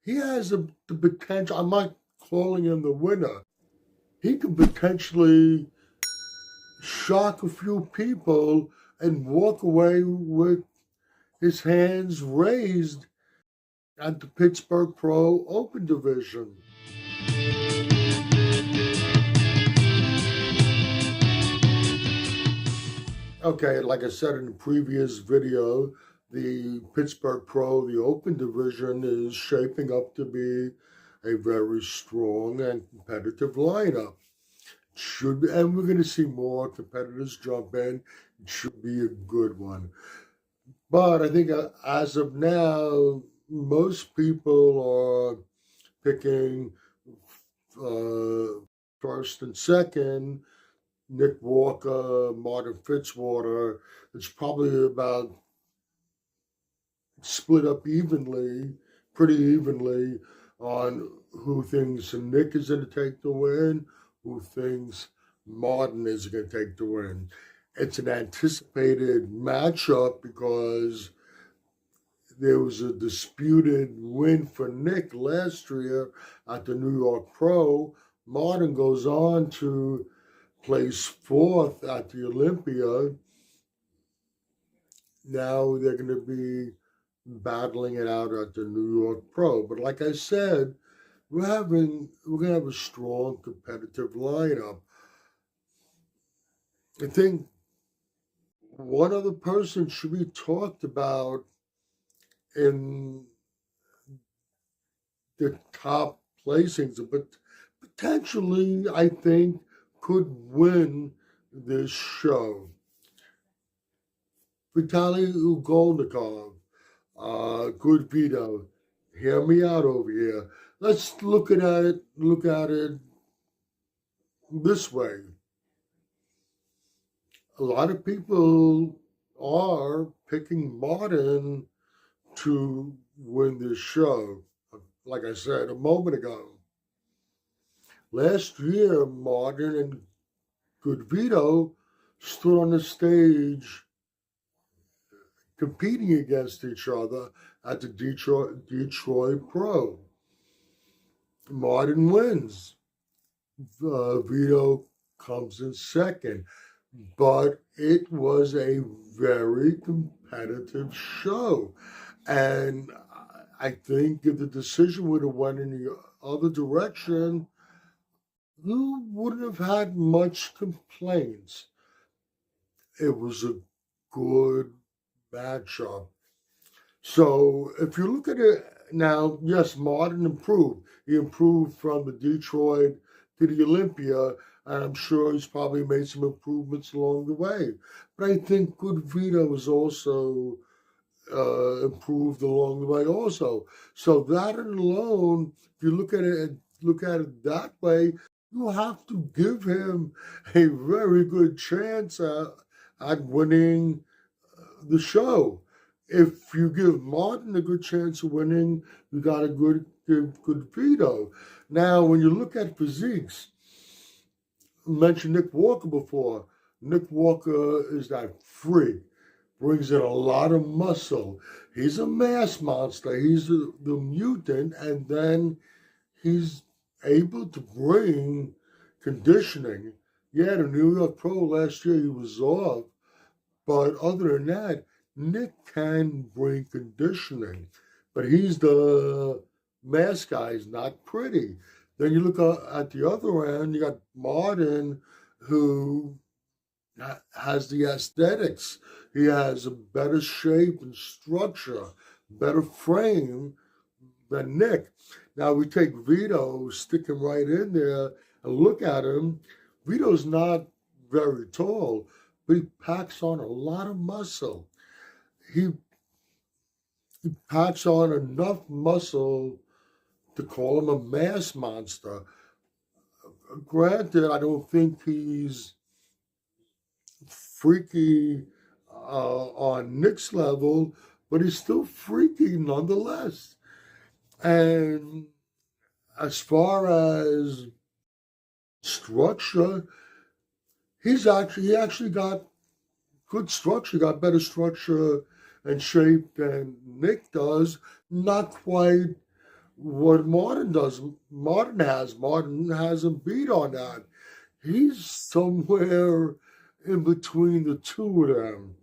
he has the potential. I'm not calling him the winner. He could potentially shock a few people and walk away with his hands raised at the Pittsburgh Pro Open Division. Okay, like I said in the previous video, the Pittsburgh Pro, the Open Division, is shaping up to be a very strong and competitive lineup. And we're going to see more competitors jump in. It should be a good one. But I think as of now, most people are picking first and second, Nick Walker, Martin Fitzwater. It's probably about split up pretty evenly, on who thinks Nick is going to take the win, who thinks Martin is going to take the win. It's an anticipated matchup because there was a disputed win for Nick last year at the New York Pro. Martin goes on to place fourth at the Olympia. Now they're going to be battling it out at the New York Pro. But like I said, we're going to have a strong competitive lineup. I think one other person should be talked about in the top placings, but potentially, I think, could win this show. Vitaly Ugolnikov, good Vito. Hear me out over here. Let's look at it this way. A lot of people are picking Martin to win this show, like I said a moment ago. Last year, Martin and good Vito stood on the stage competing against each other at the Detroit Pro. Martin wins. Vito comes in second. But it was a very competitive show. And I think if the decision would have went in the other direction, you wouldn't have had much complaints. It was a good matchup. So if you look at it now, yes, Martin improved. He improved from the Detroit to the Olympia, and I'm sure he's probably made some improvements along the way. But I think good Vito was also improved along the way also. So that alone, if you look at it that way, you have to give him a very good chance at winning the show. If you give Martin a good chance of winning, you got a good Vito. Now, when you look at physiques, I mentioned Nick Walker before. Nick Walker is that freak, brings in a lot of muscle. He's a mass monster. He's the mutant, and then he's able to bring conditioning. Yeah, the New York Pro last year he was off, but other than that, Nick can bring conditioning. But he's the mass guy. He's not pretty. Then you look at the other end, you got Martin, who has the aesthetics. He has a better shape and structure, better frame than Nick. Now we take Vito, stick him right in there, and look at him. Vito's not very tall, but he packs on a lot of muscle. He packs on enough muscle to call him a mass monster. Granted, I don't think he's freaky on Nick's level, but he's still freaky nonetheless. And as far as structure, he actually got good structure, got better structure and shape than Nick does. Not quite what Martin does. Martin hasn't beat on that. He's somewhere in between the two of them.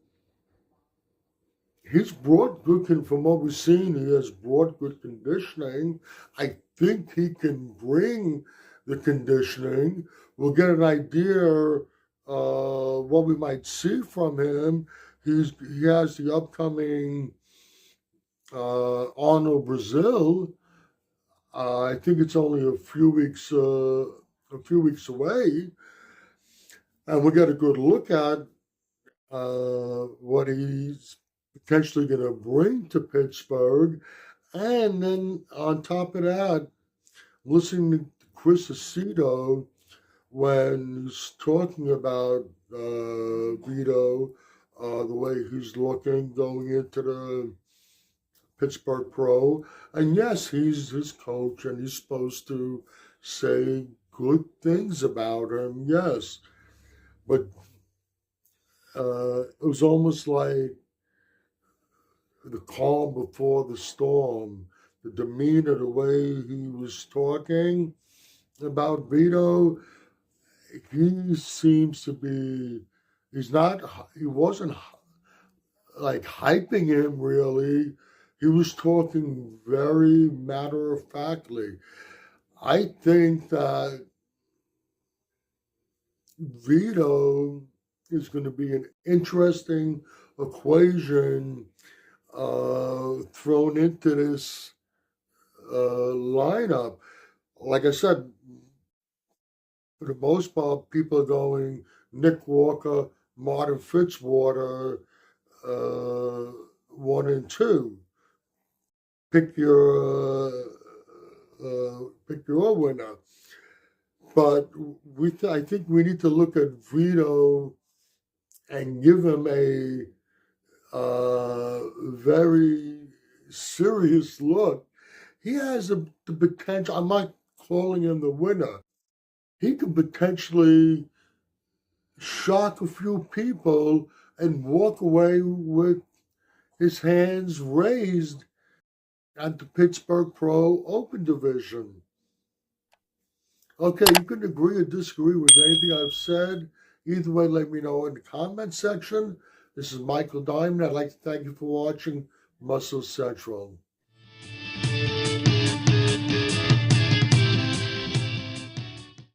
He's brought from what we've seen, he has brought good conditioning. I think he can bring the conditioning. We'll get an idea what we might see from him. He has the upcoming Arnold Brazil. I think it's only a few weeks away, and we get a good look at what he's potentially going to bring to Pittsburgh. And then on top of that, listening to Chris Aceto when he's talking about Vito, the way he's looking going into the Pittsburgh Pro. And yes, he's his coach and he's supposed to say good things about him, yes. But it was almost like the calm before the storm, the demeanor, the way he was talking about Vito. He seems to be, he wasn't like hyping him really. He was talking very matter of factly. I think that Vito is going to be an interesting equation thrown into this lineup. Like I said, for the most part, people are going Nick Walker, Martin Fitzwater, 1 and 2. Pick your winner. But I think we need to look at Vito and give him a very serious look. He has the potential. I'm not calling him the winner. He could potentially shock a few people and walk away with his hands raised at the Pittsburgh Pro Open Division. Okay, you can agree or disagree with anything I've said. Either way, let me know in the comment section. This is Michael Diamond. I'd like to thank you for watching Muscle Central.